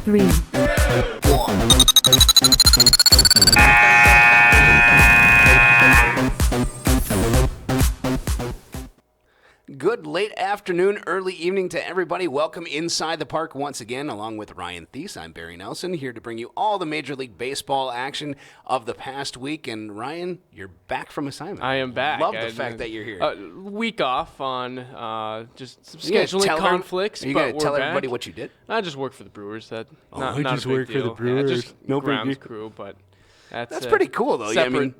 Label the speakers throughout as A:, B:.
A: 3, 2.
B: Good late afternoon, early evening to everybody. Welcome inside the park once again, along with Ryan Thies. I'm Barry Nelson, here to bring you all the Major League Baseball action of the past week. And Ryan, you're back from assignment.
C: I am back.
B: Love the fact that you're here.
C: Week off on just some scheduling conflicts.
B: Are you going to tell everybody what you did?
C: I just work for the Brewers.
D: I just work for the Brewers.
C: Yeah, just
D: no
C: grounds
D: biggie.
C: crew, but
B: that's pretty cool, though.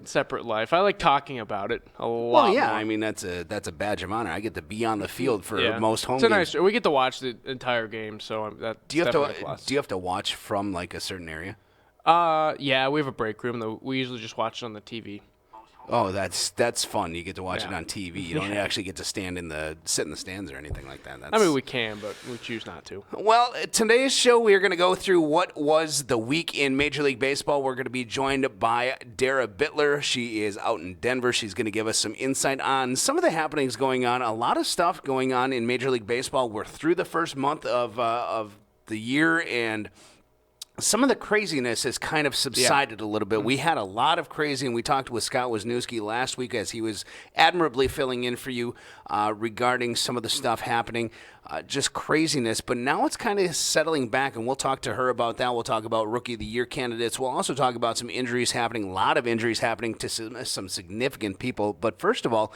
C: Separate life. I like talking about it a lot.
B: Well, yeah,
C: more.
B: I mean that's a badge of honor. I get to be on the field for most home
C: it's
B: games.
C: We get to watch the entire game, so that's
B: do you
C: definitely a plus.
B: Do you have to watch from like a certain area?
C: Yeah, we have a break room though. We usually just watch it on the TV.
B: Oh, that's fun. You get to watch it on TV. You don't actually get to sit in the stands or anything like that.
C: I mean, we can, but we choose not to.
B: Well, today's show, we are going to go through what was the week in Major League Baseball. We're going to be joined by Dara Bitler. She is out in Denver. She's going to give us some insight on some of the happenings going on. A lot of stuff going on in Major League Baseball. We're through the first month of the year, and some of the craziness has kind of subsided a little bit. We had a lot of crazy, and we talked with Scott Wisniewski last week as he was admirably filling in for you regarding some of the stuff happening. Just craziness. But now it's kind of settling back, and we'll talk to her about that. We'll talk about Rookie of the Year candidates. We'll also talk about some injuries happening, a lot of injuries happening to some significant people. But first of all,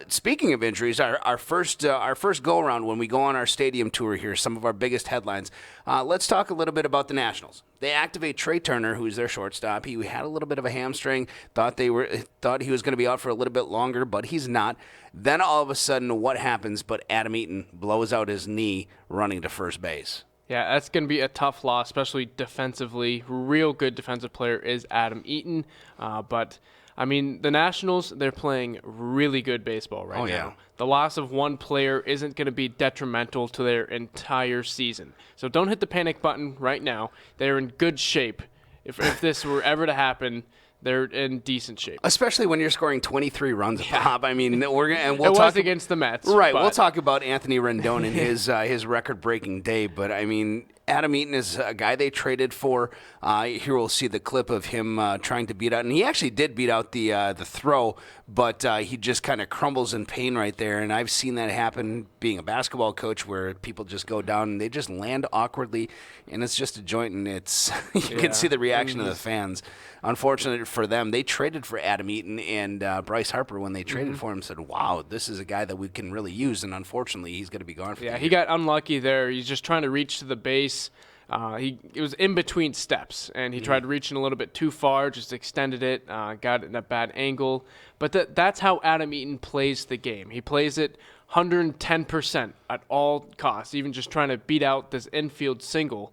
B: speaking of injuries, our first go-around when we go on our stadium tour here, some of our biggest headlines, let's talk a little bit about the Nationals. They activate Trey Turner, who's their shortstop. He had a little bit of a hamstring, thought he was going to be out for a little bit longer, but he's not. Then all of a sudden, what happens? But Adam Eaton blows out his knee running to first base.
C: Yeah, that's going to be a tough loss, especially defensively. Real good defensive player is Adam Eaton. But, I mean, the Nationals, they're playing really good baseball right now.
B: Yeah.
C: The loss of one player isn't going to be detrimental to their entire season. So don't hit the panic button right now. They're in good shape. If this were ever to happen, they're in decent shape.
B: Especially when you're scoring 23 runs a pop. I mean, we'll
C: it
B: talk
C: was against the Mets.
B: Right, we'll talk about Anthony Rendon and his record-breaking day. But, I mean, Adam Eaton is a guy they traded for. Here we'll see the clip of him trying to beat out. And he actually did beat out the throw, but he just kind of crumbles in pain right there. And I've seen that happen being a basketball coach where people just go down and they just land awkwardly, and it's just a joint. And it's you can see the reaction of the fans. Unfortunately for them, they traded for Adam Eaton, and Bryce Harper, when they traded for him, said, wow, this is a guy that we can really use. And unfortunately, he's going to be gone for the year.
C: He got unlucky there. He's just trying to reach to the base. It was in between steps, and he tried reaching a little bit too far, just extended it, got it in a bad angle. But that's how Adam Eaton plays the game. He plays it 110% at all costs, even just trying to beat out this infield single.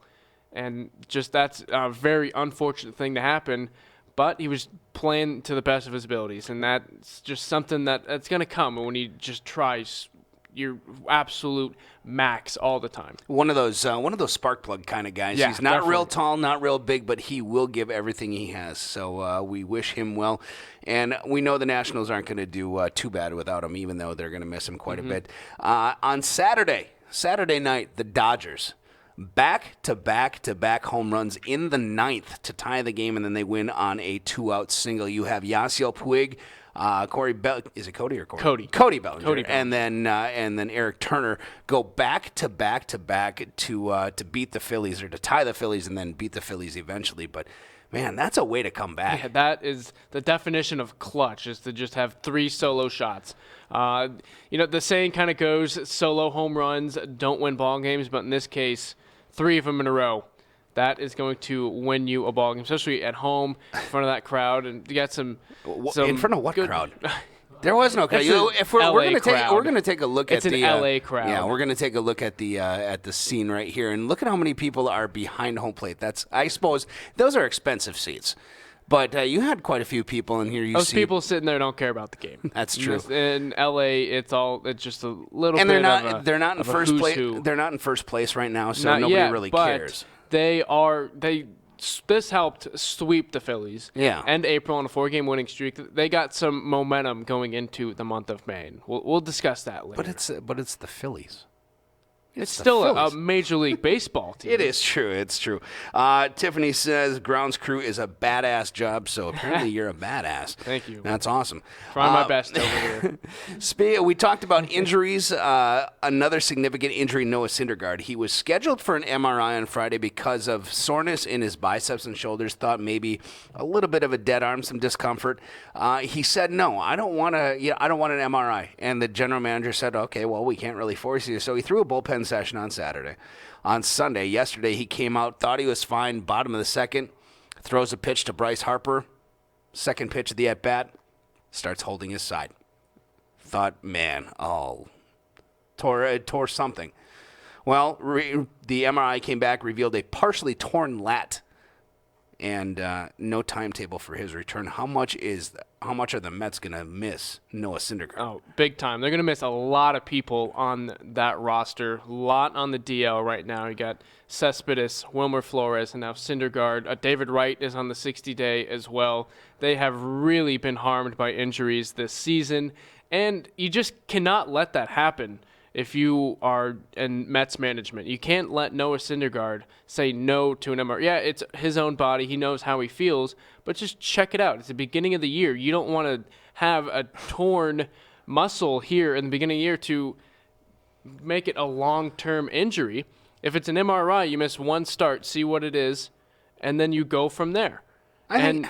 C: And just that's a very unfortunate thing to happen. But he was playing to the best of his abilities, and that's just something that's going to come when he just tries your absolute max all the time.
B: One of those spark plug kind of guys.
C: Yeah,
B: he's not
C: definitely.
B: real tall, not real big, but he will give everything he has. So we wish him well. And we know the Nationals aren't going to do too bad without him, even though they're going to miss him quite a bit. On Saturday night, the Dodgers, back-to-back home runs in the ninth to tie the game, and then they win on a two-out single. You have Yasiel Puig, is it Cody or Corey? Cody Bellinger. And then Eric Turner go back to back to beat the Phillies, or to tie the Phillies and then beat the Phillies eventually. But man, that's a way to come back.
C: Yeah, that is the definition of clutch, is to just have three solo shots. The saying kind of goes, solo home runs don't win ball games, but in this case, 3 of them in a row. That is going to win you a ball game, especially at home in front of that crowd, and you got some
B: in front of what crowd? There was no crowd. We're going to take a look at the
C: LA crowd.
B: Yeah, we're going to take a look at the scene right here, and look at how many people are behind home plate. I suppose those are expensive seats. But you had quite a few people in here.
C: Those people sitting there don't care about the game.
B: That's true.
C: In LA, it's just a little.
B: And
C: bit
B: they're not in first place. They're not in first place right now, so nobody really cares.
C: This helped sweep the Phillies.
B: Yeah.
C: End April on a 4-game winning streak. They got some momentum going into the month of May. We'll discuss that later.
B: But it's the Phillies.
C: It's still a Major League Baseball team.
B: It is true. It's true. Tiffany says grounds crew is a badass job, so apparently you're a badass.
C: Thank you.
B: That's awesome.
C: Trying my best over here.
B: We talked about injuries. Another significant injury, Noah Syndergaard. He was scheduled for an MRI on Friday because of soreness in his biceps and shoulders. Thought maybe a little bit of a dead arm, some discomfort. He said, "No, I don't want to. I don't want an MRI." And the general manager said, "Okay, well, we can't really force you." So he threw a bullpen session on Saturday. On Sunday, yesterday, he came out, thought he was fine, bottom of the second, throws a pitch to Bryce Harper, second pitch of the at-bat, starts holding his side. Thought, man, tore something. Well, the MRI came back, revealed a partially torn lat, and no timetable for his return. How much are the Mets going to miss Noah Syndergaard?
C: Oh, big time. They're going to miss a lot of people on that roster. A lot on the DL right now. You got Cespedes, Wilmer Flores, and now Syndergaard. David Wright is on the 60-day as well. They have really been harmed by injuries this season, and you just cannot let that happen. If you are in Mets management, you can't let Noah Syndergaard say no to an MRI. Yeah, it's his own body. He knows how he feels, but just check it out. It's the beginning of the year. You don't want to have a torn muscle here in the beginning of the year to make it a long-term injury. If it's an MRI, you miss one start, see what it is, and then you go from there.
B: And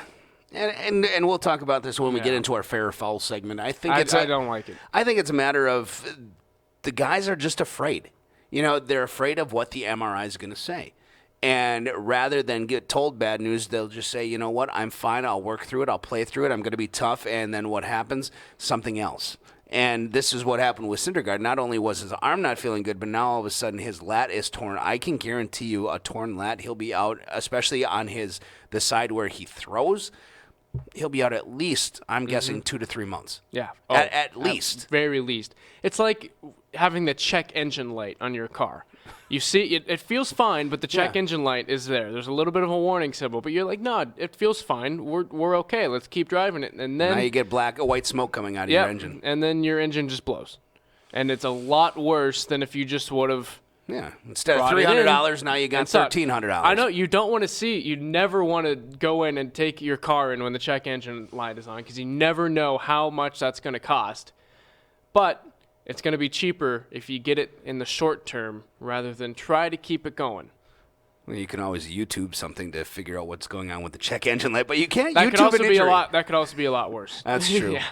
B: we'll talk about this when we get into our fair or foul segment. I
C: don't like it.
B: I think it's a matter of the guys are just afraid. They're afraid of what the MRI is going to say. And rather than get told bad news, they'll just say, you know what, I'm fine. I'll work through it. I'll play through it. I'm going to be tough. And then what happens? Something else. And this is what happened with Syndergaard. Not only was his arm not feeling good, but now all of a sudden his lat is torn. I can guarantee you a torn lat, he'll be out, especially on the side where he throws. He'll be out at least, I'm guessing, 2 to 3 months.
C: Yeah.
B: At least.
C: At very least. It's like having the check engine light on your car. You see, it feels fine, but the check engine light is there. There's a little bit of a warning symbol, but you're like, no, it feels fine. We're okay. Let's keep driving it. And then
B: now you get white smoke coming out of your engine.
C: And then your engine just blows. And it's a lot worse than if you just would have.
B: Yeah, instead of $300, now you got $1,300.
C: I know, you don't want to see, you never want to go in and take your car in when the check engine light is on because you never know how much that's going to cost. But it's going to be cheaper if you get it in the short term rather than try to keep it going.
B: Well, you can always YouTube something to figure out what's going on with the check engine light, but you can't
C: that
B: YouTube
C: could also
B: an
C: be
B: injury.
C: That could also be a lot worse.
B: That's true.
C: Yeah.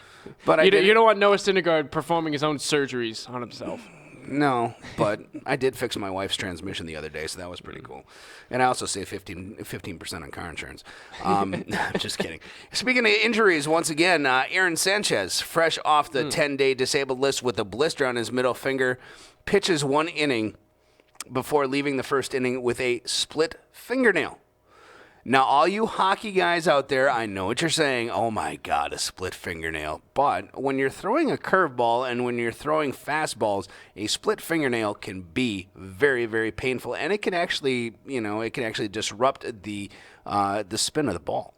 B: But
C: you don't want Noah Syndergaard performing his own surgeries on himself.
B: No, but I did fix my wife's transmission the other day, so that was pretty cool. And I also saved 15% on car insurance. Just kidding. Speaking of injuries, once again, Aaron Sanchez, fresh off the 10-day disabled list with a blister on his middle finger, pitches 1 inning before leaving the first inning with a split fingernail. Now, all you hockey guys out there, I know what you're saying. Oh, my God, a split fingernail. But when you're throwing a curveball and when you're throwing fastballs, a split fingernail can be very, very painful. And it can actually, disrupt the spin of the ball.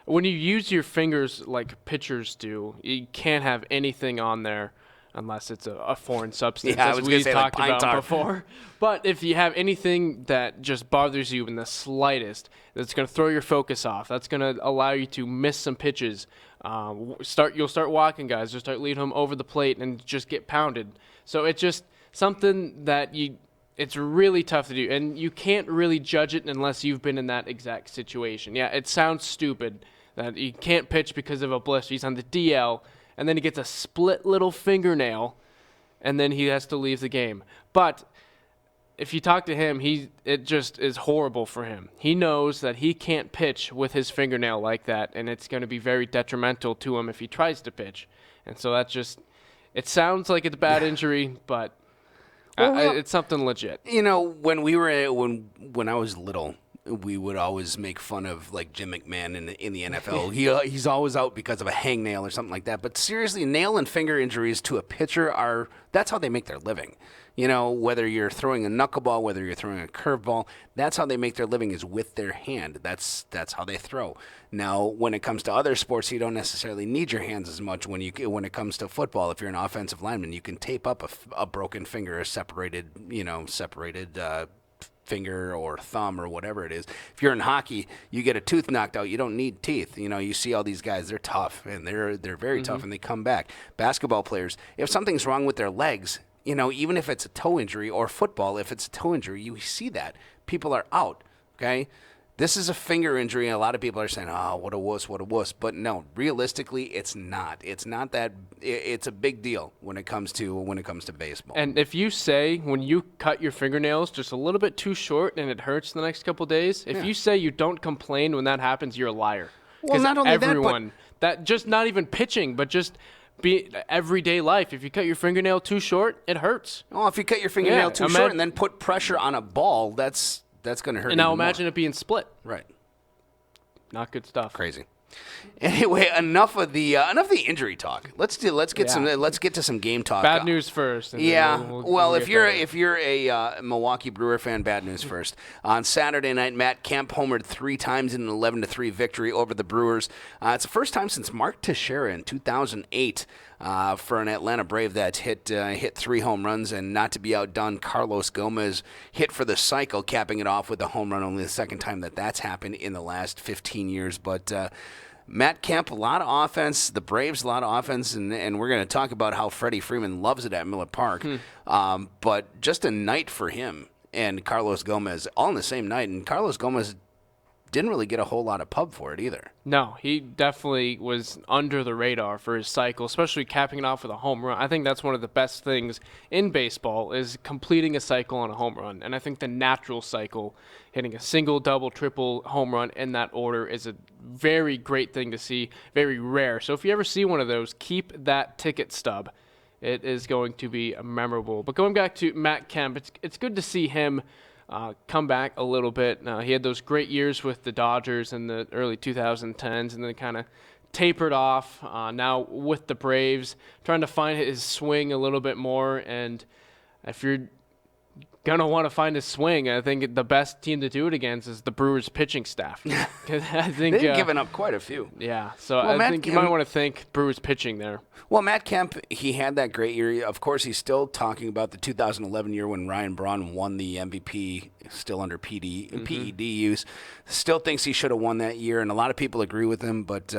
C: When you use your fingers like pitchers do, you can't have anything on there unless it's a foreign substance, as we've talked about before. But if you have anything that just bothers you in the slightest, that's going to throw your focus off, that's going to allow you to miss some pitches. You'll start walking guys, you'll start leading them over the plate and just get pounded. So it's just something that it's really tough to do, and you can't really judge it unless you've been in that exact situation. Yeah, it sounds stupid that you can't pitch because of a blister. He's on the DL, and then he gets a split little fingernail, and then he has to leave the game. But if you talk to him, it just is horrible for him. He knows that he can't pitch with his fingernail like that, and it's going to be very detrimental to him if he tries to pitch. And so that's just – it sounds like it's a bad injury, but it's something legit.
B: When I was little, we would always make fun of like Jim McMahon in the NFL. He's always out because of a hangnail or something like that. But seriously, nail and finger injuries to a pitcher that's how they make their living. You know, whether you're throwing a knuckleball, whether you're throwing a curveball, that's how they make their living is with their hand. That's how they throw. Now, when it comes to other sports, you don't necessarily need your hands as much. When it comes to football, if you're an offensive lineman, you can tape up a broken finger, a separated finger or thumb or whatever it is. If you're in hockey, you get a tooth knocked out, you don't need teeth. You know, you see all these guys, they're tough, and they're very tough, and they come back. Basketball players, if something's wrong with their legs, you know, even if it's a toe injury, or football, if it's a toe injury, you see that. People are out, okay? This is a finger injury, and a lot of people are saying, oh, what a wuss, what a wuss. But no, realistically, it's not. It's not that. It's a big deal when it comes to baseball.
C: And if you say when you cut your fingernails just a little bit too short and it hurts the next couple days, if you say you don't complain when that happens, you're a liar.
B: Well, not only
C: everyone, that just not even pitching, but just everyday life. If you cut your fingernail too short, it hurts.
B: Well, if you cut your fingernail too short and then put pressure on a ball, that's going to hurt.
C: And now imagine it being split.
B: Right.
C: Not good stuff.
B: Crazy. Anyway, enough of the injury talk. Let's get to some game talk.
C: Bad news first.
B: Well, if you're a Milwaukee Brewer fan, bad news first. On Saturday night, Matt Kemp homered 3 times in an 11-3 victory over the Brewers. It's the first time since Mark Teixeira in 2008 for an Atlanta Brave that hit 3 home runs, and not to be outdone, Carlos Gomez hit for the cycle, capping it off with a home run. Only the second time that's happened in the last 15 years, but. Matt Kemp, a lot of offense. The Braves, a lot of offense, and we're going to talk about how Freddie Freeman loves it at Miller Park. But just a night for him and Carlos Gomez, all in the same night. And Carlos Gomez didn't really get a whole lot of pub for it either.
C: No, he definitely was under the radar for his cycle, especially capping it off with a home run. I think that's one of the best things in baseball is completing a cycle on a home run. And I think the natural cycle, hitting a single, double, triple home run in that order is a very great thing to see, very rare. So if you ever see one of those, keep that ticket stub. It is going to be memorable. But going back to Matt Kemp, it's good to see him come back a little bit. He had those great years with the Dodgers in the early 2010s, and then kind of tapered off. Now with the Braves, trying to find his swing a little bit more. And if you're gonna want to find his swing, I think the best team to do it against is the Brewers pitching staff. I think
B: they've given up quite a few.
C: Yeah, so I think you might want to thank Brewers pitching there.
B: Well, Matt Kemp, he had that great year. Of course, he's still talking about the 2011 year when Ryan Braun won the MVP, still under PED use. Still thinks he should have won that year, and a lot of people agree with him, but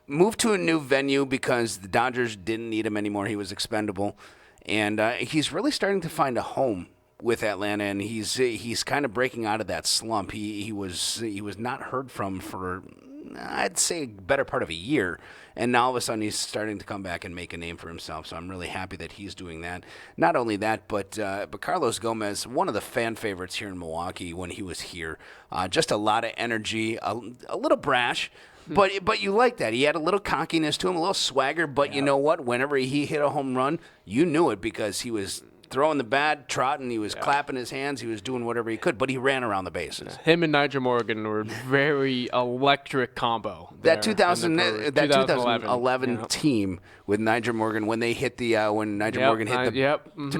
B: moved to a new venue because the Dodgers didn't need him anymore. He was expendable, and he's really starting to find a home with Atlanta, and he's kind of breaking out of that slump. He was not heard from for, I'd say, better part of a year, and now all of a sudden he's starting to come back and make a name for himself. So I'm really happy that he's doing that. Not only that, but Carlos Gomez, one of the fan favorites here in Milwaukee when he was here. Just a lot of energy, a little brash. But you like that. He had a little cockiness to him, a little swagger. But You know what? Whenever he hit a home run, you knew it because he was throwing the bat, trotting, he was clapping his hands, he was doing whatever he could, but he ran around the bases.
C: Him and Nigel Morgan were very electric combo.
B: That 2011 team with Nigel Morgan when they hit the Morgan hit the to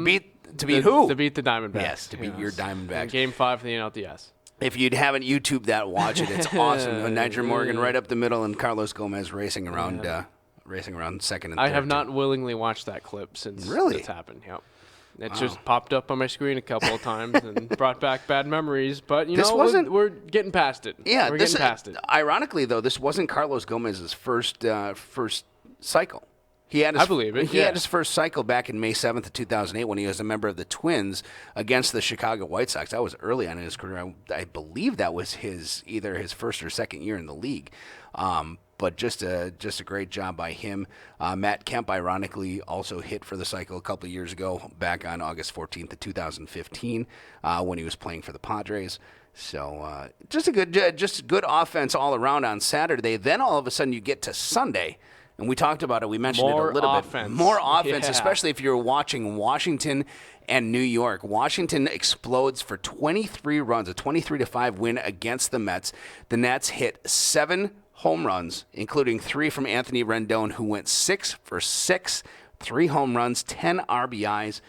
B: beat who?
C: To beat the Diamondbacks.
B: Yes, to beat your Diamondbacks.
C: Game 5 of the NLDS.
B: If you haven't YouTubed that, watch it. It's awesome. Nigel Morgan right up the middle and Carlos Gomez racing around second and third.
C: I have not willingly watched that clip since it's happened. Yep. It just popped up on my screen a couple of times and brought back bad memories. But, we're getting past it.
B: Yeah,
C: we're getting past it.
B: Ironically, though, this wasn't Carlos Gomez's first cycle. He had his first cycle back in May 7th of 2008 when he was a member of the Twins against the Chicago White Sox. That was early on in his career. I believe that was either his first or second year in the league. But just a great job by him. Matt Kemp, ironically, also hit for the cycle a couple of years ago, back on August 14th of 2015, when he was playing for the Padres. So just good offense all around on Saturday. Then all of a sudden you get to Sunday, And we talked about it. We mentioned it a
C: More
B: little
C: offense.
B: bit. More offense,
C: Yeah.
B: especially if you're watching Washington and New York. Washington explodes for 23 runs, a 23-5 win against the Mets. The Nats hit 7 home runs, including 3 from Anthony Rendon, who went 6 for 6, 3 home runs, 10 RBIs.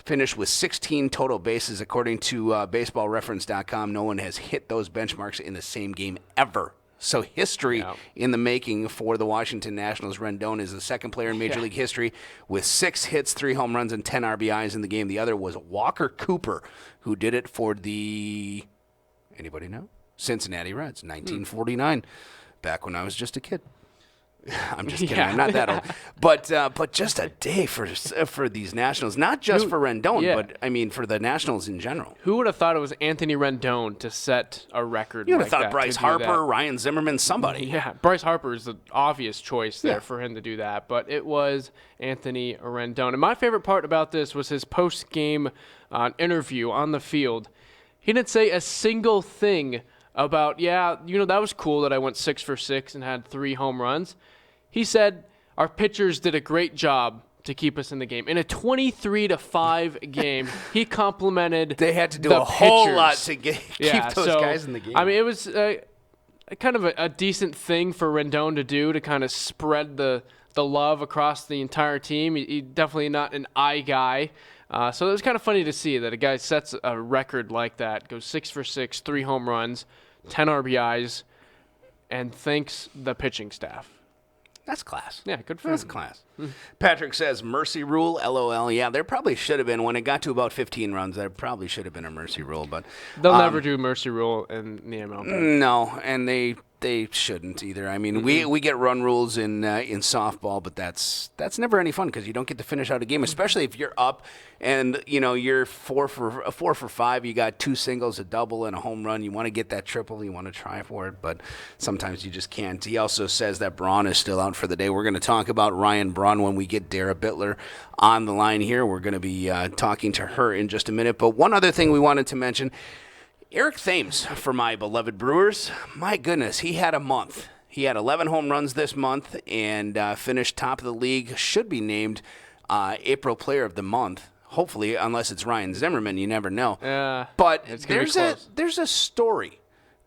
B: Finished with 16 total bases, according to BaseballReference.com. No one has hit those benchmarks in the same game ever. So history in the making for the Washington Nationals. Rendon is the second player in Major League history with 6 hits, 3 home runs, and 10 RBIs in the game. The other was Walker Cooper, who did it for the, anybody know? Cincinnati Reds, 1949, back when I was just a kid. I'm just kidding. I'm not that old. But just a day for these Nationals, not just for Rendon, but I mean for the Nationals in general.
C: Who would have thought it was Anthony Rendon to set a record?
B: You would
C: like
B: have thought
C: that,
B: Bryce
C: to do
B: Harper,
C: that?
B: Ryan Zimmerman, somebody.
C: Yeah, Bryce Harper is the obvious choice there for him to do that, but it was Anthony Rendon. And my favorite part about this was his post-game interview on the field. He didn't say a single thing about, that was cool that I went 6 for 6 and had 3 home runs. He said, our pitchers did a great job to keep us in the game. In a 23-5 game, he complimented
B: They had to do
C: the
B: a whole
C: pitchers.
B: lot to keep those guys in the game.
C: I mean, it was kind of a decent thing for Rendon to do, to kind of spread the love across the entire team. He's definitely not an eye guy. So it was kind of funny to see that a guy sets a record like that, goes 6 for 6, 3 home runs, 10 RBIs, and thanks the pitching staff.
B: That's class.
C: Yeah, good for
B: That's
C: him.
B: class. Patrick says, mercy rule, LOL. Yeah, there probably should have been. When it got to about 15 runs, there probably should have been a mercy rule. But
C: They'll never do mercy rule in the MLB.
B: No, and they shouldn't either. I mean, we get run rules in softball, but that's never any fun because you don't get to finish out a game, especially if you're up and you're 4 for 5. You got 2 singles, a double, and a home run. You want to get that triple. You want to try for it, but sometimes you just can't. He also says that Braun is still out for the day. We're going to talk about Ryan Braun when we get Dara Bitler on the line here. We're going to be talking to her in just a minute. But one other thing we wanted to mention. Eric Thames for my beloved Brewers. My goodness, he had a month. He had 11 home runs this month and finished top of the league. Should be named April Player of the Month. Hopefully, unless it's Ryan Zimmerman, you never know. But there's a story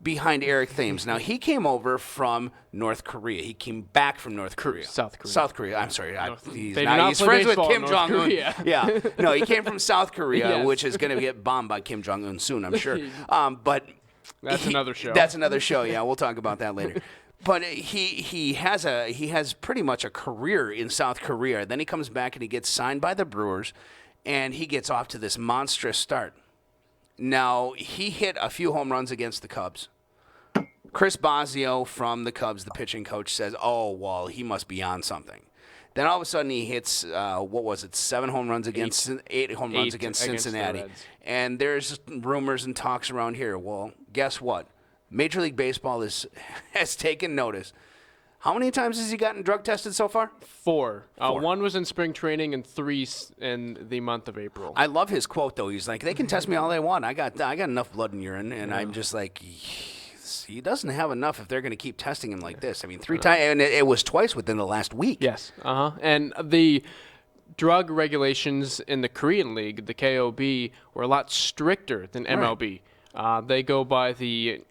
B: behind Eric Thames. Now, he came over from North Korea. He came back from North Korea.
C: South Korea.
B: South Korea. I'm sorry. He's friends with Kim Jong-un. Yeah. No, he came from South Korea, which is going to get bombed by Kim Jong-un soon, I'm sure. But
C: that's another show.
B: That's another show, yeah. We'll talk about that later. But he has pretty much a career in South Korea. Then he comes back and he gets signed by the Brewers, and he gets off to this monstrous start. Now, he hit a few home runs against the Cubs. Chris Bosio from the Cubs, the pitching coach, says, oh, well, he must be on something. Then all of a sudden he hits, 7 home runs against 8 home runs against Cincinnati. And there's rumors and talks around here. Well, guess what? Major League Baseball has taken notice. How many times has he gotten drug tested so far?
C: 4. 1 was in spring training and 3 in the month of April.
B: I love his quote, though. He's like, they can test me all they want. I got enough blood in urine. And I'm just like, he doesn't have enough if they're going to keep testing him like this. I mean, 3 times, and it was twice within the last week.
C: Yes. And the drug regulations in the Korean League, the KOB, were a lot stricter than MLB. They go by the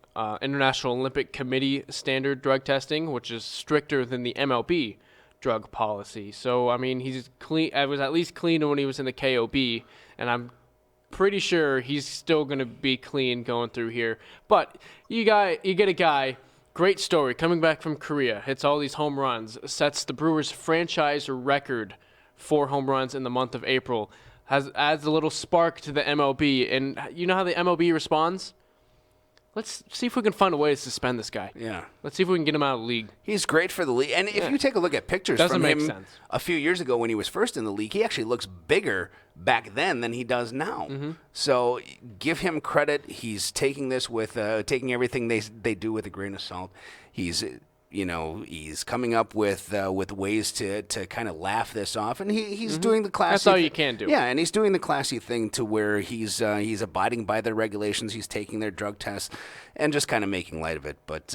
C: International Olympic Committee standard drug testing, which is stricter than the MLB drug policy. So, I mean, he's clean. I was at least clean when he was in the KOB, and I'm pretty sure he's still going to be clean going through here. But you get a guy, great story, coming back from Korea, hits all these home runs, sets the Brewers franchise record for home runs in the month of April, adds a little spark to the MLB. And you know how the MLB responds? Let's see if we can find a way to suspend this guy.
B: Yeah.
C: Let's see if we can get him out of the league.
B: He's great for the league. And if you take a look at pictures from him a few years ago when he was first in the league, he actually looks bigger back then than he does now. Mm-hmm. So give him credit. He's taking this with taking everything they do with a grain of salt. He's he's coming up with ways to kind of laugh this off, and he's doing the classy.
C: That's all you can do.
B: Yeah, and he's doing the classy thing to where he's abiding by their regulations. He's taking their drug tests and just kind of making light of it. But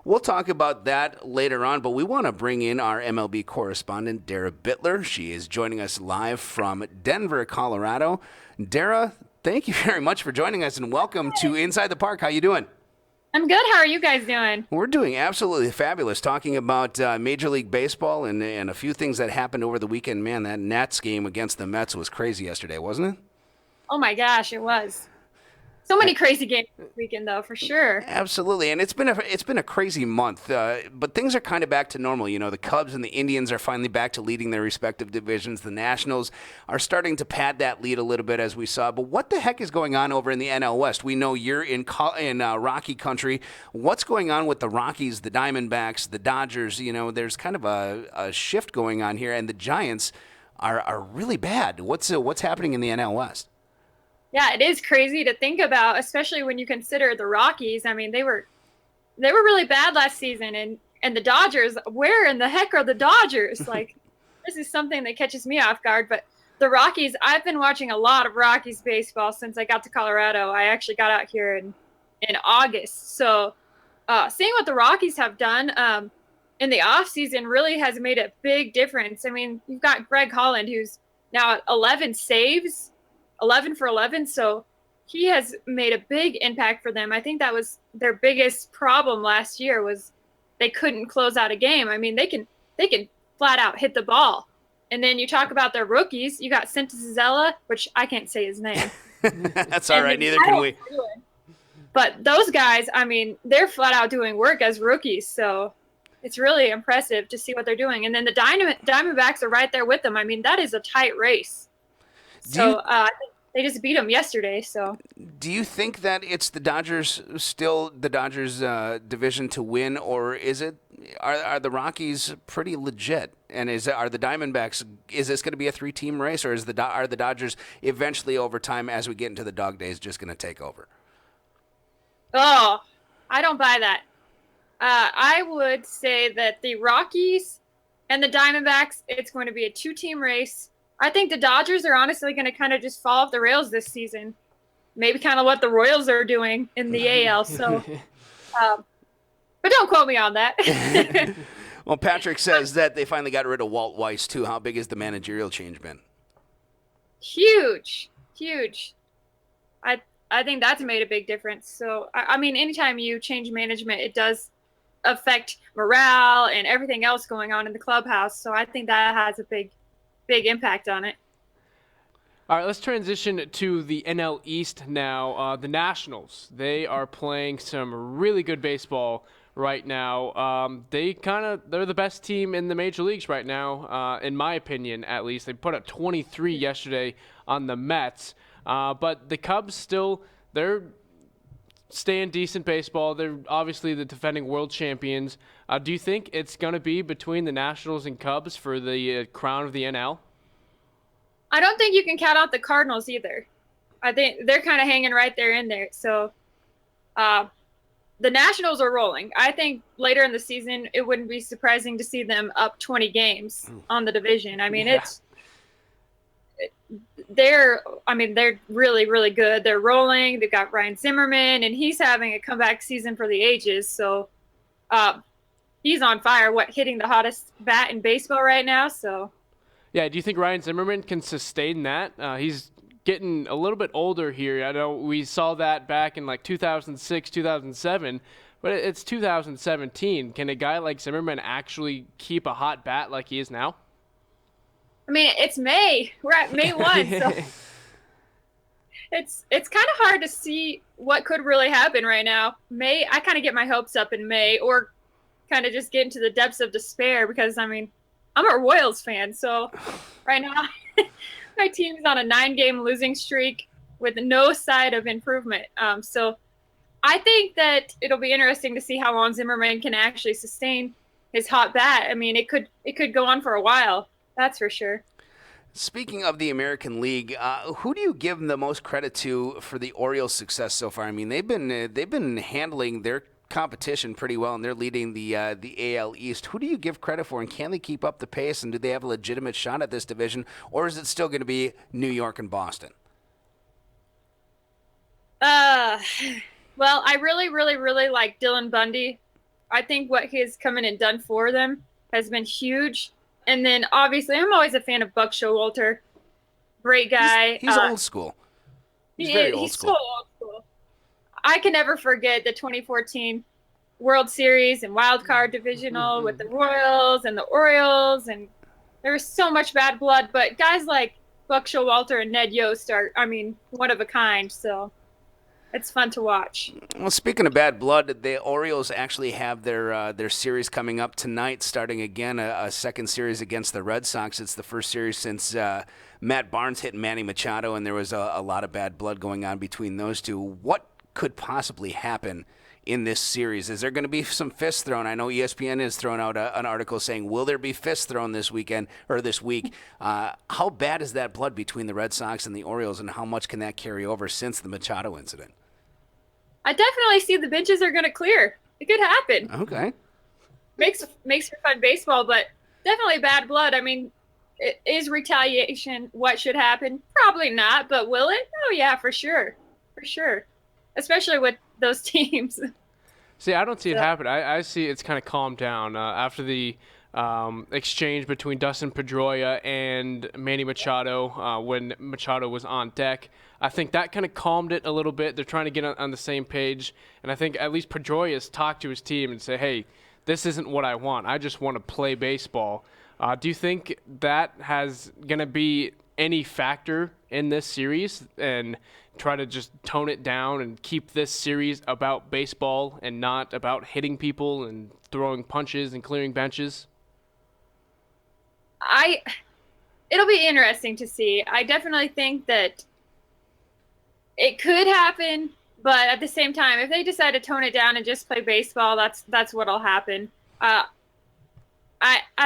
B: we'll talk about that later on. But we want to bring in our MLB correspondent, Dara Bitler. She is joining us live from Denver, Colorado. Dara, thank you very much for joining us, and welcome to Inside the Park. How you doing?
A: I'm good. How are you guys doing?
B: We're doing absolutely fabulous, talking about Major League Baseball and a few things that happened over the weekend. Man, that Nats game against the Mets was crazy yesterday, wasn't it?
A: Oh, my gosh, it was. So many crazy games this weekend, though, for sure.
B: Absolutely, and it's been a crazy month, but things are kind of back to normal. The Cubs and the Indians are finally back to leading their respective divisions. The Nationals are starting to pad that lead a little bit, as we saw. But what the heck is going on over in the NL West? We know you're in Rocky country. What's going on with the Rockies, the Diamondbacks, the Dodgers? There's kind of a shift going on here, and the Giants are really bad. What's happening in the NL West?
A: Yeah, it is crazy to think about, especially when you consider the Rockies. I mean, they were really bad last season, and the Dodgers. Where in the heck are the Dodgers? Like, this is something that catches me off guard. But the Rockies, I've been watching a lot of Rockies baseball since I got to Colorado. I actually got out here in August, so seeing what the Rockies have done in the offseason really has made a big difference. I mean, you've got Greg Holland, who's now at 11 saves. 11 for 11, so he has made a big impact for them. I think that was their biggest problem last year, was they couldn't close out a game. I mean, they can flat out hit the ball. And then you talk about their rookies. You got Syndergaard, which I can't say his name.
B: That's all right, neither can we.
A: But those guys, I mean, they're flat out doing work as rookies, so it's really impressive to see what they're doing. And then the Diamondbacks are right there with them. I mean, that is a tight race. So I think they just beat them yesterday. So,
B: do you think that it's the Dodgers division to win, or are the Rockies pretty legit? And are the Diamondbacks? Is this going to be a 3-team race, or are the Dodgers eventually over time, as we get into the dog days, just going to take over?
A: Oh, I don't buy that. I would say that the Rockies and the Diamondbacks, it's going to be a 2-team race. I think the Dodgers are honestly going to kind of just fall off the rails this season. Maybe kind of what the Royals are doing in the AL. So, but don't quote me on that.
B: Well, Patrick says that they finally got rid of Walt Weiss, too. How big has the managerial change been?
A: Huge. I think that's made a big difference. So, I mean, anytime you change management, it does affect morale and everything else going on in the clubhouse. So I think that has a big impact on it.
C: All right, let's transition to the NL East now. The Nationals, they are playing some really good baseball right now. They're the best team in the major leagues right now, in my opinion, at least. They put up 23 yesterday on the Mets. But the Cubs they're staying decent baseball. They're obviously the defending world champions. Do you think it's going to be between the Nationals and Cubs for the crown of the NL?
A: I don't think you can count out the Cardinals either. I think they're kind of hanging right there in there. So the Nationals are rolling. I think later in the season, it wouldn't be surprising to see them up 20 games on the division. I mean, they're really, really good. They're rolling. They've got Ryan Zimmerman, and he's having a comeback season for the ages. So he's on fire, hitting the hottest bat in baseball right now. So,
C: yeah, do you think Ryan Zimmerman can sustain that? He's getting a little bit older here. I know we saw that back in like 2006, 2007, but it's 2017. Can a guy like Zimmerman actually keep a hot bat like he is now?
A: I mean, it's May. We're at May 1, so it's kind of hard to see what could really happen right now. May, I kind of get my hopes up in May, or kind of just get into the depths of despair, because, I mean, I'm a Royals fan, so right now my team's on a 9-game losing streak with no sign of improvement. So I think that it'll be interesting to see how long Zimmerman can actually sustain his hot bat. I mean, it could go on for a while. That's for sure.
B: Speaking of the American League, who do you give the most credit to for the Orioles' success so far? I mean, they've been handling their competition pretty well, and they're leading the AL East. Who do you give credit for, and can they keep up the pace, and do they have a legitimate shot at this division, or is it still going to be New York and Boston?
A: Well, I really, really, really like Dylan Bundy. I think what he's come in and done for them has been huge. And then, obviously, I'm always a fan of Buck Showalter. Great guy.
B: He's old school. He's very old school.
A: So old school. I can never forget the 2014 World Series and Wild Card Divisional with the Royals and the Orioles, and there was so much bad blood. But guys like Buck Showalter and Ned Yost are, one of a kind. So it's fun to watch.
B: Well, speaking of bad blood, the Orioles actually have their series coming up tonight, starting again a second series against the Red Sox. It's the first series since Matt Barnes hit Manny Machado, and there was a lot of bad blood going on between those two. What could possibly happen in this series? Is there going to be some fists thrown? I know ESPN has thrown out an article saying, will there be fists thrown this weekend or this week? How bad is that blood between the Red Sox and the Orioles, and how much can that carry over since the Machado incident?
A: I definitely see the benches are going to clear. It could happen.
B: Okay.
A: Makes for fun baseball, but definitely bad blood. Is retaliation what should happen? Probably not, but will it? Oh, yeah, for sure. For sure. Especially with those teams.
C: See, I don't see it happen. I see it's kind of calmed down after the exchange between Dustin Pedroia and Manny Machado when Machado was on deck. I think that kind of calmed it a little bit. They're trying to get on the same page, and I think at least Pedroia's talked to his team and say, hey, this isn't what I want. I just want to play baseball. Do you think that has going to be any factor in this series and try to just tone it down and keep this series about baseball and not about hitting people and throwing punches and clearing benches?
A: It'll be interesting to see. I definitely think that it could happen, but at the same time, if they decide to tone it down and just play baseball, that's what'll happen. I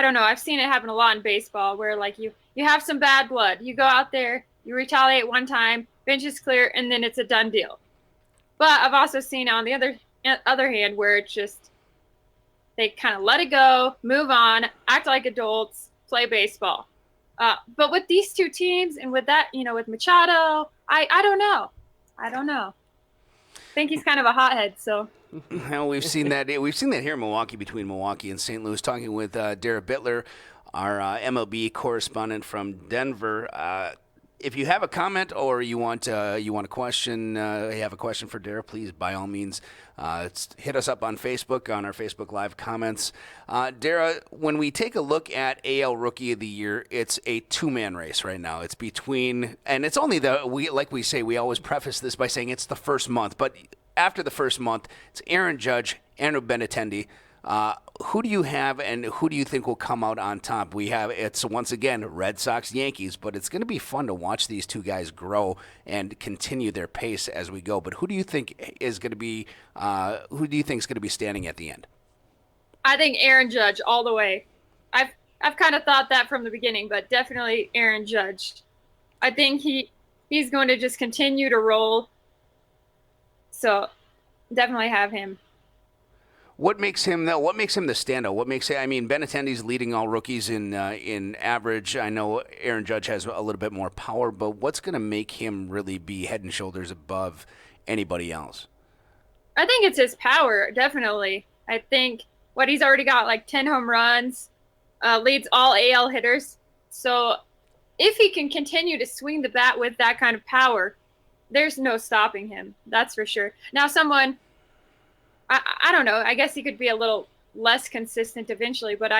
A: don't know. I've seen it happen a lot in baseball where like you have some bad blood. You go out there, you retaliate one time, bench is clear, and then it's a done deal. But I've also seen on the other hand where it's just they kind of let it go, move on, act like adults, play baseball. But with these two teams and with that, with Machado, I don't know. I think he's kind of a hothead, so.
B: Well, we've seen that here in Milwaukee, between Milwaukee and St. Louis. Talking with Dara Bitler, our MLB correspondent from Denver. If you have a comment or you want a question, you have a question for Dara, please by all means hit us up on Facebook on our Facebook Live comments. Dara, when we take a look at AL Rookie of the Year, it's a two-man race right now. It's between, and it's only we always preface this by saying it's the first month, but after the first month, it's Aaron Judge, Andrew Benintendi. Who do you have, and who do you think will come out on top? It's once again Red Sox, Yankees, but it's going to be fun to watch these two guys grow and continue their pace as we go. But who do you think is going to be standing at the end?
A: I think Aaron Judge all the way. I've kind of thought that from the beginning, but definitely Aaron Judge. I think he's going to just continue to roll. So definitely have him.
B: What makes him the standout? Benintendi's leading all rookies in average. I know Aaron Judge has a little bit more power, but what's going to make him really be head and shoulders above anybody else?
A: I think it's his power, definitely. I think he's already got like 10 home runs, leads all AL hitters. So if he can continue to swing the bat with that kind of power, there's no stopping him. That's for sure. Now I don't know. I guess he could be a little less consistent eventually, but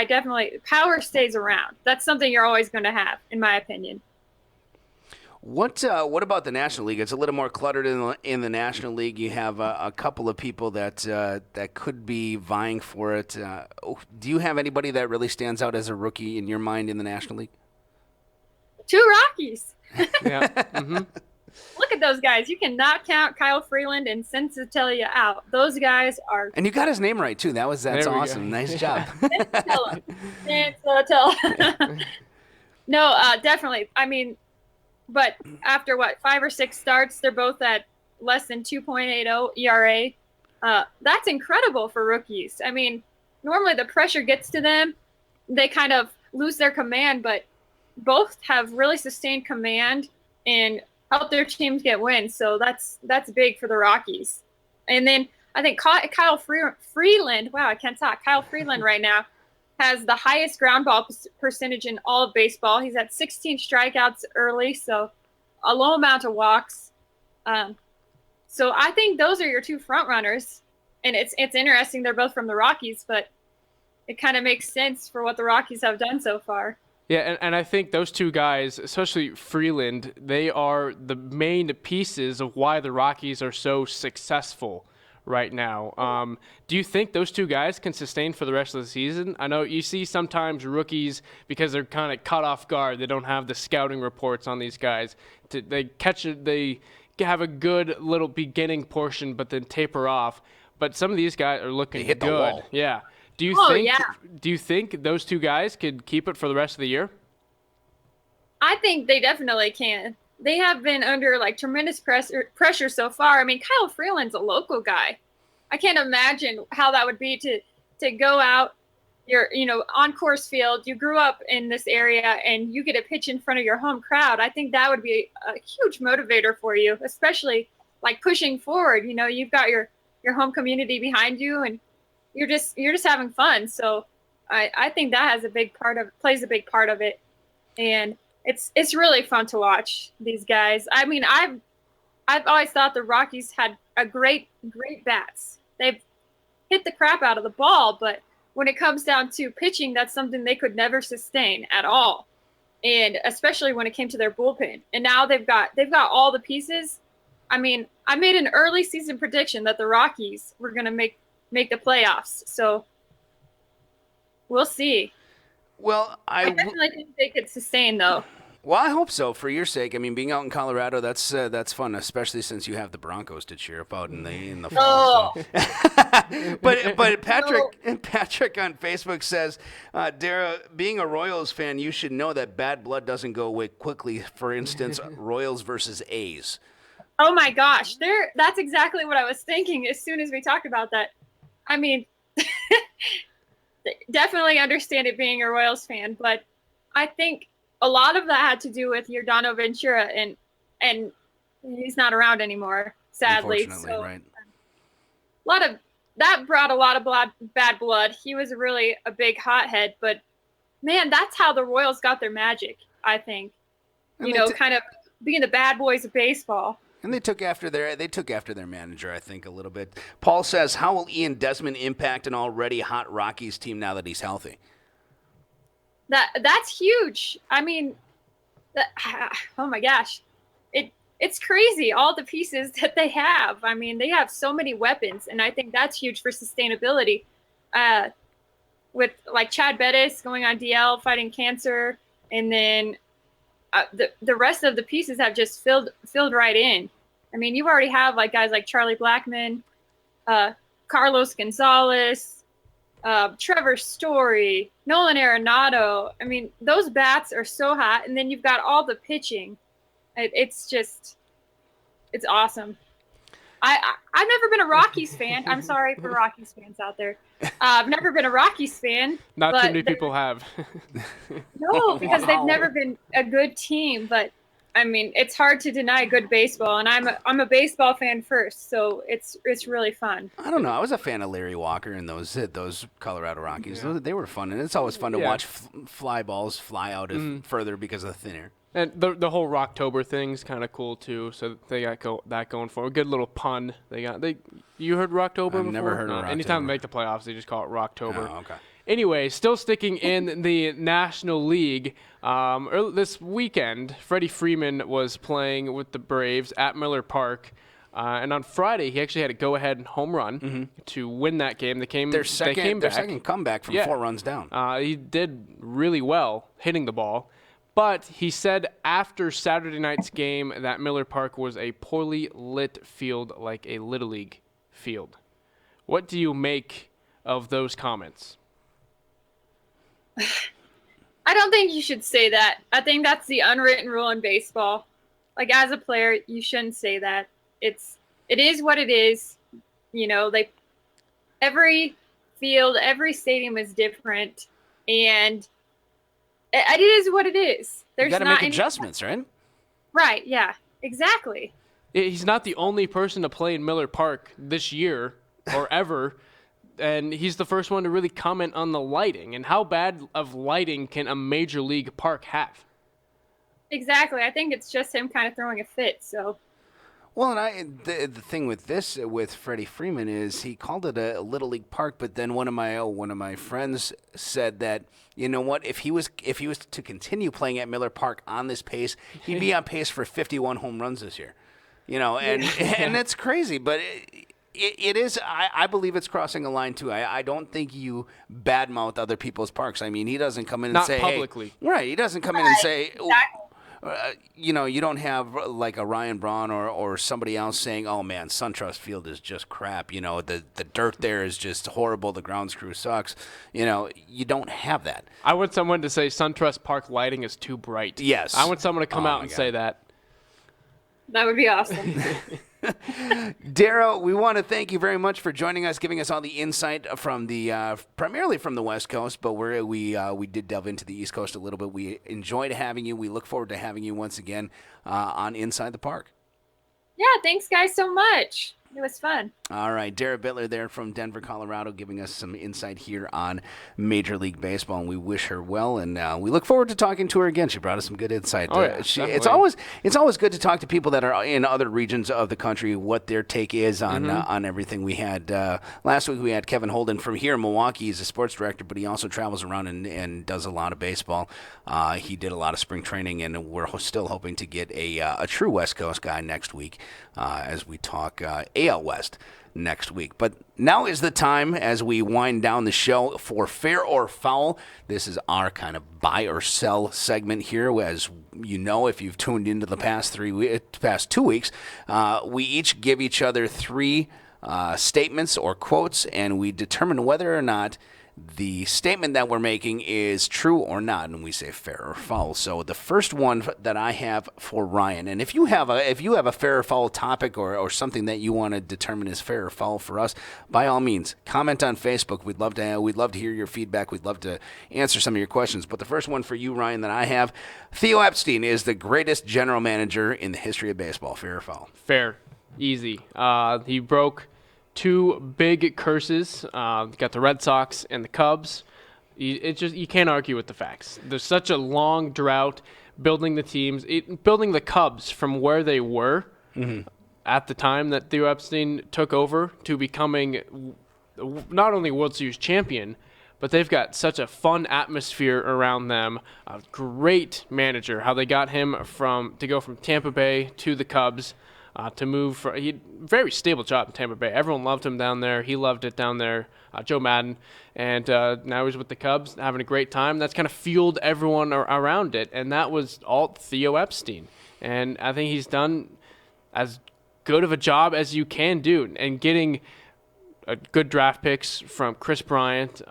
A: power stays around. That's something you're always going to have, in my opinion.
B: What about the National League? It's a little more cluttered in the National League. You have a couple of people that could be vying for it. Do you have anybody that really stands out as a rookie in your mind in the National League?
A: 2 Rockies.
C: Yeah. Mm-hmm.
A: Look at those guys. You cannot count Kyle Freeland and Sensatelia out. Those guys are.
B: And you got his name right, too. That's awesome. Nice job.
A: Sensatella. No, definitely. But after 5 or 6 starts, they're both at less than 2.80 ERA. That's incredible for rookies. I mean, normally the pressure gets to them. They kind of lose their command, but both have really sustained command and help their teams get wins. So that's big for the Rockies. And then I think Kyle Freeland, wow, I can't talk. Kyle Freeland right now has the highest ground ball percentage in all of baseball. He's at 16 strikeouts early, so a low amount of walks. So I think those are your two front runners. And it's interesting. They're both from the Rockies, but it kind of makes sense for what the Rockies have done so far.
C: Yeah, and I think those two guys, especially Freeland, they are the main pieces of why the Rockies are so successful right now. Do you think those two guys can sustain for the rest of the season? I know you see sometimes rookies, because they're kind of caught off guard, they don't have the scouting reports on these guys. They have a good little beginning portion, but then taper off. But some of these guys are looking
B: hit
C: good.
B: the wall.
C: Yeah. Do you think those two guys could keep it for the rest of the year?
A: I think they definitely can. They have been under like tremendous pressure so far. I mean, Kyle Freeland's a local guy. I can't imagine how that would be to go out on Coors Field. You grew up in this area and you get to pitch in front of your home crowd. I think that would be a huge motivator for you, especially like pushing forward. You've got your home community behind you and you're just having fun. So I think that plays a big part of it. And it's really fun to watch these guys. I mean, I've always thought the Rockies had a great bats. They've hit the crap out of the ball, but when it comes down to pitching, that's something they could never sustain at all. And especially when it came to their bullpen. And now they've got all the pieces. I mean, I made an early season prediction that the Rockies were going to make the playoffs. So we'll see.
B: Well,
A: I definitely think they could sustain, though.
B: Well, I hope so, for your sake. I mean, being out in Colorado, that's fun, especially since you have the Broncos to cheer about in the fall.
A: Oh.
B: So. But Patrick on Facebook says, Dara, being a Royals fan, you should know that bad blood doesn't go away quickly. For instance, Royals versus A's.
A: Oh my gosh, that's exactly what I was thinking as soon as we talked about that. I mean, definitely understand it being a Royals fan, but I think a lot of that had to do with Yordano Ventura, and he's not around anymore, sadly.
B: Unfortunately,
A: so,
B: right.
A: That brought a lot of bad blood. He was really a big hothead, but man, that's how the Royals got their magic, I think. Kind of being the bad boys of baseball.
B: And they took after their manager, I think, a little bit. Paul says, how will Ian Desmond impact an already hot Rockies team now that he's healthy?
A: That's huge. I mean, oh my gosh, it's crazy, all the pieces that they have. I mean, they have so many weapons, and I think that's huge for sustainability. With like Chad Bettis going on DL fighting cancer, and then the rest of the pieces have just filled right in. I mean, you already have like guys like Charlie Blackmon, Carlos Gonzalez, Trevor Story, Nolan Arenado. I mean, those bats are so hot, and then you've got all the pitching. It's awesome. I've never been a Rockies fan. I'm sorry for Rockies fans out there. I've never been a Rockies fan.
C: Not too many people have.
A: No, because they've never been a good team. But I mean, it's hard to deny good baseball, and I'm a baseball fan first, so it's really fun.
B: I don't know. I was a fan of Larry Walker and those Colorado Rockies. Yeah. They were fun, and it's always fun to watch fly balls fly out further because of the thin air.
C: And the whole Rocktober thing's kind of cool too. So they got that going for a good little pun. You heard Rocktober before?
B: I've never heard of Rocktober.
C: Anytime they make the playoffs, they just call it Rocktober.
B: Oh, okay.
C: Anyway, still sticking in the National League. This weekend, Freddie Freeman was playing with the Braves at Miller Park. And on Friday, he actually had a go-ahead home run to win that game. They came
B: their
C: back.
B: second comeback from 4 runs down.
C: He did really well hitting the ball. But he said after Saturday night's game that Miller Park was a poorly lit field, like a Little League field. What do you make of those comments?
A: I don't think you should say that. I think that's the unwritten rule in baseball. Like, as a player, you shouldn't say that. It is what it is. every field, every stadium is different, and it is what it is.
B: You got to make adjustments, right?
A: Right, yeah, exactly.
C: He's not the only person to play in Miller Park this year or ever, and he's the first one to really comment on the lighting. And how bad of lighting can a major league park have?
A: Exactly. I think it's just him kind of throwing a fit, so.
B: Well, and the thing with this with Freddie Freeman is he called it a little league park, but then one of my friends said that, you know what, if he was to continue playing at Miller Park on this pace, he'd be on pace for 51 home runs this year. And that's crazy, but it is. I believe it's crossing a line too. I don't think you badmouth other people's parks. I mean, he doesn't come in and say,
C: not publicly,
B: hey, right? He doesn't come in and say. You don't have like a Ryan Braun or somebody else saying, "Oh man, SunTrust Field is just crap." The dirt there is just horrible. The grounds crew sucks. You don't have that.
C: I want someone to say SunTrust Park lighting is too bright.
B: Yes.
C: I want someone to come out and say that.
A: That would be awesome.
B: Dara, we want to thank you very much for joining us, giving us all the insight from the primarily from the West Coast, but we did delve into the East Coast a little bit. We enjoyed having you. We look forward to having you once again on Inside the Park.
A: Yeah, thanks guys so much. It was fun.
B: All right, Dara Bitler there from Denver, Colorado, giving us some insight here on Major League Baseball, and we wish her well, and we look forward to talking to her again. She brought us some good insight.
C: Oh, yeah,
B: it's always good to talk to people that are in other regions of the country, what their take is on everything. We had last week we had Kevin Holden from here in Milwaukee. He's a sports director, but he also travels around and does a lot of baseball. He did a lot of spring training, and we're still hoping to get a true West Coast guy next week as we talk AL West next week. But now is the time as we wind down the show for Fair or Foul. This is our kind of buy or sell segment here. As you know, if you've tuned into the past 2 weeks, we each give each other 3 statements or quotes, and we determine whether or not the statement that we're making is true or not, and we say fair or foul. So the first one that I have for Ryan, and if you have a fair or foul topic or something that you want to determine is fair or foul for us, by all means, comment on Facebook. We'd love to hear your feedback. We'd love to answer some of your questions. But the first one for you, Ryan, that I have, Theo Epstein is the greatest general manager in the history of baseball. Fair or foul?
C: Fair, easy. He broke 2 big curses. Got the Red Sox and the Cubs. You can't argue with the facts. There's such a long drought building the teams, building the Cubs from where they were at the time that Theo Epstein took over to becoming not only World Series champion, but they've got such a fun atmosphere around them. A great manager. How they got him to go from Tampa Bay to the Cubs. To move for very stable job in Tampa Bay. Everyone loved him down there. He loved it down there. Joe Madden, and now he's with the Cubs, having a great time. That's kind of fueled everyone around it, and that was all Theo Epstein. And I think he's done as good of a job as you can do, and getting good draft picks from Chris Bryant.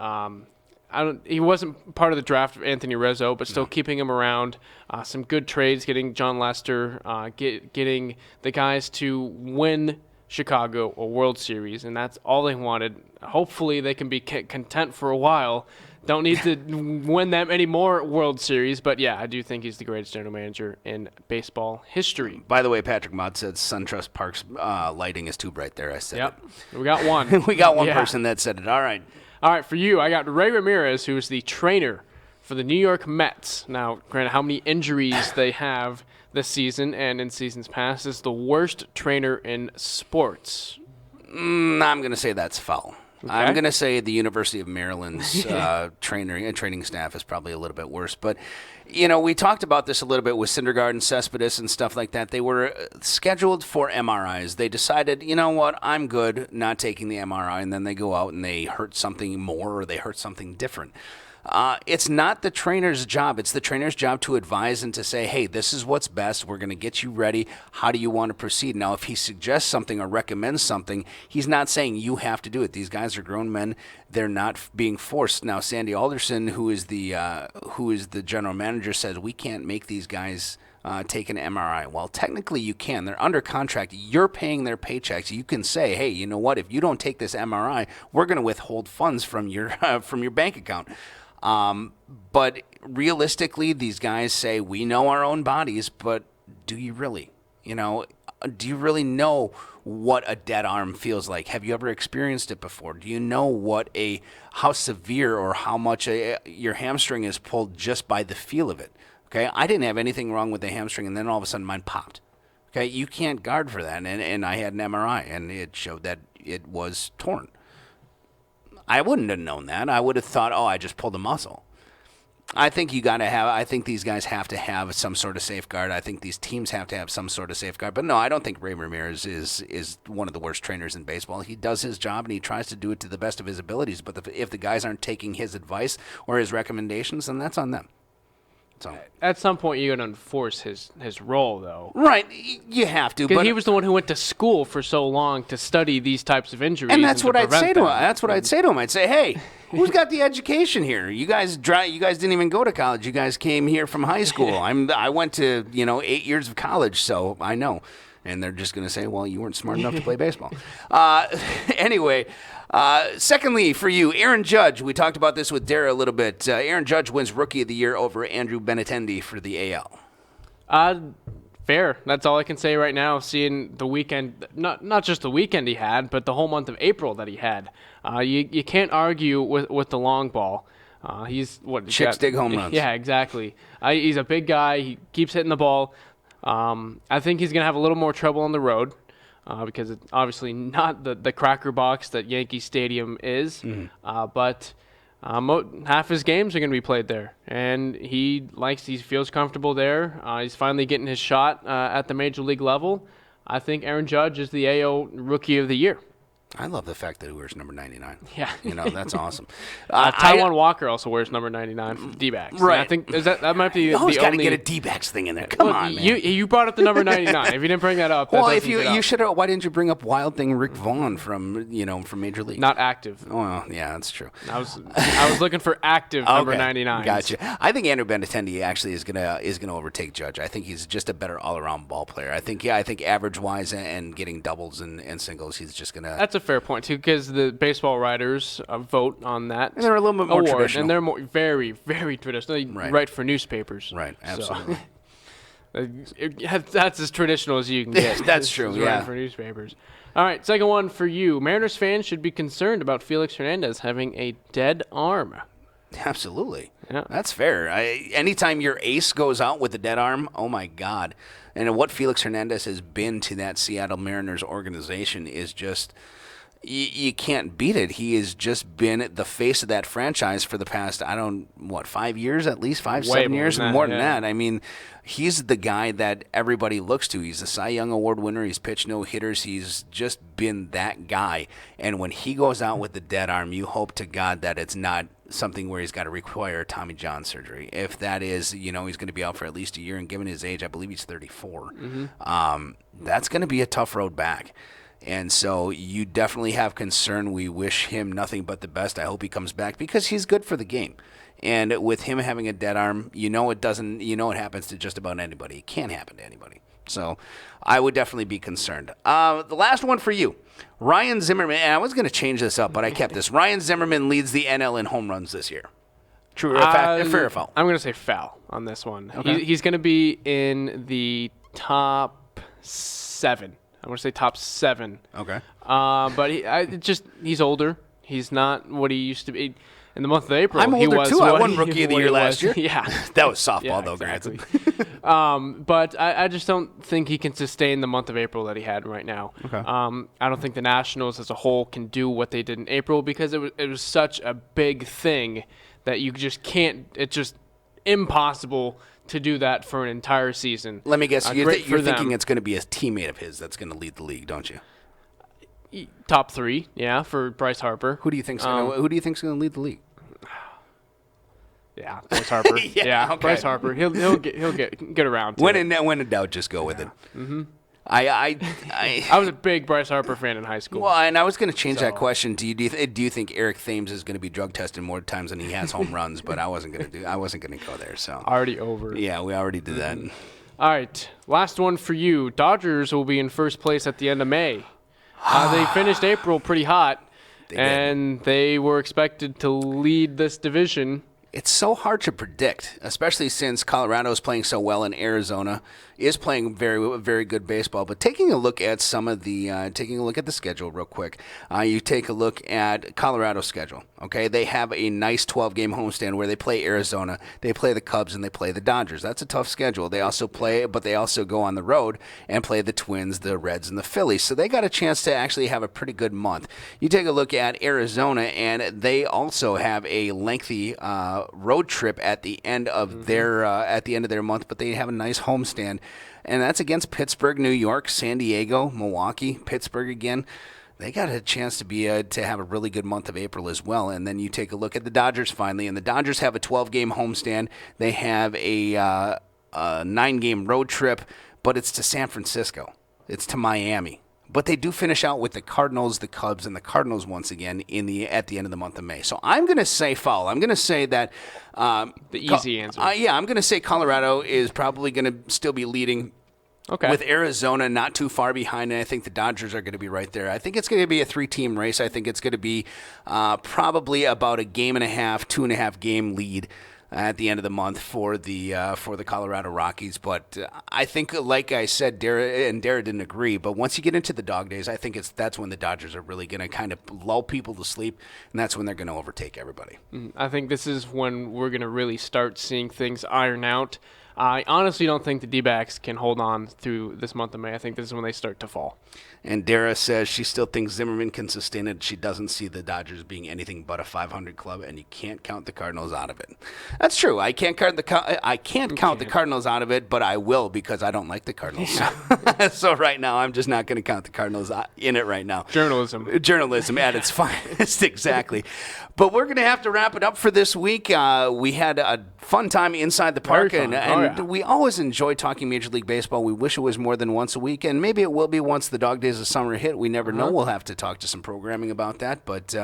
C: He wasn't part of the draft of Anthony Rizzo, but still keeping him around. Some good trades, getting John Lester, getting the guys to win Chicago a World Series, and that's all they wanted. Hopefully they can be content for a while. Don't need to win that many more World Series, but yeah, I do think he's the greatest general manager in baseball history.
B: By the way, Patrick Mott said SunTrust Park's lighting is too bright there. I said it.
C: We got one.
B: We got one person that said it. All right.
C: All right, for you, I got Ray Ramirez, who is the trainer for the New York Mets. Now, granted, how many injuries they have this season and in seasons past is the worst trainer in sports.
B: I'm going to say that's foul. Okay. I'm going to say the University of Maryland's training staff is probably a little bit worse. But, we talked about this a little bit with Syndergaard and Cespedes and stuff like that. They were scheduled for MRIs. They decided, you know what, I'm good not taking the MRI, and then they go out and they hurt something more or they hurt something different. It's not the trainer's job. It's the trainer's job to advise and to say, hey, this is what's best. We're going to get you ready. How do you want to proceed? Now, if he suggests something or recommends something, he's not saying you have to do it. These guys are grown men. They're not being forced. Now, Sandy Alderson, who is the general manager, says we can't make these guys take an MRI. Well, technically you can. They're under contract. You're paying their paychecks. You can say, hey, you know what? If you don't take this MRI, we're going to withhold funds from your bank account. But realistically, these guys say, we know our own bodies, but do you really? Do you really know what a dead arm feels like? Have you ever experienced it before? Do you know how severe or how much your hamstring is pulled just by the feel of it? Okay, I didn't have anything wrong with the hamstring, and then all of a sudden mine popped. Okay, you can't guard for that, and I had an MRI, and it showed that it was torn. I wouldn't have known that. I would have thought, I just pulled a muscle. I think these guys have to have some sort of safeguard. I think these teams have to have some sort of safeguard. But no, I don't think Ramirez is one of the worst trainers in baseball. He does his job, and he tries to do it to the best of his abilities. But if the guys aren't taking his advice or his recommendations, then that's on them. So
C: at some point, you're going to enforce his role, though.
B: Right, you have to.
C: Because he was the one who went to school for so long to study these types of injuries.
B: And that's what I'd say to him.
C: That's
B: what I'd say to him. I'd say, hey, who's got the education here? You guys didn't even go to college. You guys came here from high school. I went to 8 years of college, so I know. And they're just going to say, well, you weren't smart enough to play baseball. Anyway. Secondly, for you, Aaron Judge. We talked about this with Dara a little bit. Aaron Judge wins Rookie of the Year over Andrew Benintendi for the AL.
C: Fair. That's all I can say right now. Seeing the weekend, not just the weekend he had, but the whole month of April that he had. You can't argue with the long ball. He's what
B: chicks dig home runs.
C: Yeah, exactly. He's a big guy. He keeps hitting the ball. I think he's gonna have a little more trouble on the road. Because it's obviously not the cracker box that Yankee Stadium is, but half his games are going to be played there, and he feels comfortable there. He's finally getting his shot at the major league level. I think Aaron Judge is the AL Rookie of the Year.
B: I love the fact that he wears number 99.
C: Yeah.
B: That's awesome.
C: Taijuan Walker also wears number 99 for D-backs.
B: Right.
C: And I think that might be the only...
B: You always got to get a D-backs thing in there. Come on, man.
C: You brought up the number 99. If you didn't bring that up,
B: if you should have, why didn't you bring up Wild Thing Rick Vaughn from Major League?
C: Not active.
B: Oh, well, yeah, that's true.
C: I was looking for active number 99.
B: Gotcha. I think Andrew Benintendi actually is gonna overtake Judge. I think he's just a better all-around ball player. I think average-wise and getting doubles and singles, he's just gonna.
C: That's a fair point too, because the baseball writers vote on that.
B: And they're a little bit more traditional.
C: And they're very, very traditional. They write for newspapers.
B: Right, absolutely.
C: So, that's as traditional as you can get.
B: That's true, yeah.
C: Writing for newspapers. All right, second one for you. Mariners fans should be concerned about Felix Hernandez having a dead arm.
B: Absolutely.
C: Yeah.
B: That's fair. Anytime your ace goes out with a dead arm, oh my God. And what Felix Hernandez has been to that Seattle Mariners organization is just... You can't beat it. He has just been the face of that franchise for the past, 5 years at least, 7 years, more than that. I mean, he's the guy that everybody looks to. He's a Cy Young Award winner. He's pitched no hitters. He's just been that guy. And when he goes out with the dead arm, you hope to God that it's not something where he's got to require Tommy John surgery. If that is, he's going to be out for at least a year, and given his age, I believe he's 34. That's going to be a tough road back. And so you definitely have concern. We wish him nothing but the best. I hope he comes back because he's good for the game. And with him having a dead arm, it happens to just about anybody. It can't happen to anybody. So I would definitely be concerned. The last one for you, Ryan Zimmerman. And I was going to change this up, but I kept this. Ryan Zimmerman leads the NL in home runs this year. True or fair or foul?
C: I'm going to say foul on this one.
B: Okay.
C: He's going to be in the top 7. I'm going to say top 7.
B: Okay.
C: But he's older. He's not what he used to be. In the month of April,
B: I'm older too. I won Rookie of the Year last year.
C: Yeah.
B: That was softball, though, exactly.
C: But I just don't think he can sustain the month of April that he had right now.
B: Okay.
C: I don't think the Nationals as a whole can do what they did in April because it was such a big thing that you just can't. It's just impossible to do that for an entire season.
B: Let me guess. You're thinking it's going to be a teammate of his that's going to lead the league, don't you?
C: Top 3, yeah, for Bryce Harper.
B: Who do you think's going to lead the league?
C: Yeah, Bryce Harper.
B: Okay.
C: Bryce Harper. He'll get around.
B: When in doubt, just go with it. Mm-hmm. I
C: was a big Bryce Harper fan in high school.
B: Well, and I was going to change that question. Do you think Eric Thames is going to be drug tested more times than he has home runs? But I wasn't going to go there. So
C: already over.
B: Yeah, we already did that.
C: All right, last one for you. Dodgers will be in first place at the end of May. They finished April pretty hot, they were expected to lead this division.
B: It's so hard to predict, especially since Colorado is playing so well and Arizona is playing very, very good baseball. But taking a look at taking a look at the schedule real quick, you take a look at Colorado's schedule. Okay, they have a nice 12-game homestand where they play Arizona, they play the Cubs, and they play the Dodgers. That's a tough schedule. They also go on the road and play the Twins, the Reds, and the Phillies. So they got a chance to actually have a pretty good month. You take a look at Arizona, and they also have a lengthy road trip at the end of their month, but they have a nice homestand, and that's against Pittsburgh, New York, San Diego, Milwaukee, Pittsburgh again. They got a chance to have a really good month of April as well. And then you take a look at the Dodgers finally, and the Dodgers have a 12-game homestand. They have a 9-game road trip, but it's to San Francisco. It's to Miami. But they do finish out with the Cardinals, the Cubs, and the Cardinals once again at the end of the month of May. So I'm going to say foul. I'm going to say that
C: the easy answer.
B: I'm going to say Colorado is probably going to still be leading.
C: Okay.
B: With Arizona not too far behind, and I think the Dodgers are going to be right there. I think it's going to be a 3-team race. I think it's going to be probably about a game and a half, 2.5 game lead at the end of the month for the Colorado Rockies. But I think, like I said, Dara didn't agree. But once you get into the dog days, I think that's when the Dodgers are really going to kind of lull people to sleep, and that's when they're going to overtake everybody.
C: I think this is when we're going to really start seeing things iron out. I honestly don't think the D-backs can hold on through this month of May. I think this is when they start to fall.
B: And Dara says she still thinks Zimmerman can sustain it. She doesn't see the Dodgers being anything but a 500 club, and you can't count the Cardinals out of it. That's true. I can't count the Cardinals out of it, but I will because I don't like the Cardinals. So right now, I'm just not going to count the Cardinals in it right now. Journalism at its finest, exactly. But we're going to have to wrap it up for this week. We had a fun time inside the park, and we always enjoy talking Major League Baseball. We wish it was more than once a week, and maybe it will be once the dog days of summer hit. We never know. We'll have to talk to some programming about that, but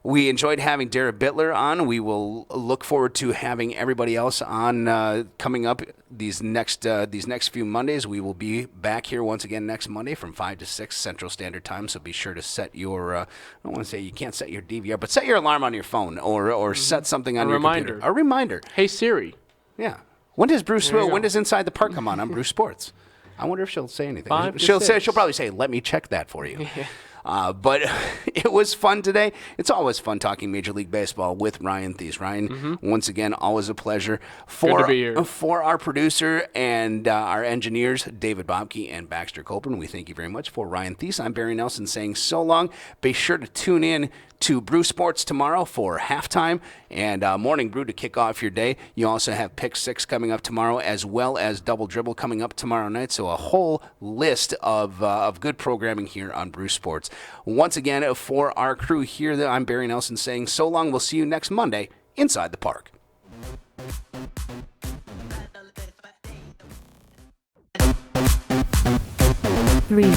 B: we enjoyed having Dara Bitler on. We will look forward to having everybody else on coming up these next few Mondays. We will be back here once again next Monday from 5 to 6 Central Standard Time, so be sure to set your, I don't want to say you can't set your DVR, but set your alarm on your phone or set something on your computer. A reminder.
C: Hey, Siri.
B: Yeah. When does Inside the Park come on? I'm Brew Sports. I wonder if she'll say anything.
C: 5 to
B: she'll
C: 6.
B: She'll probably say, "Let me check that for you." But it was fun today. It's always fun talking Major League Baseball with Ryan Thies. Ryan, once again, always a pleasure.
C: Good to be here.
B: For our producer and our engineers, David Bobke and Baxter Copeland, we thank you very much. For Ryan Thies, I'm Barry Nelson saying so long. Be sure to tune in to Brew Sports tomorrow for halftime and Morning Brew to kick off your day. You also have Pick 6 coming up tomorrow, as well as Double Dribble coming up tomorrow night. So a whole list of good programming here on Brew Sports. Once again, for our crew here, I'm Barry Nelson saying so long. We'll see you next Monday inside the park.
E: 3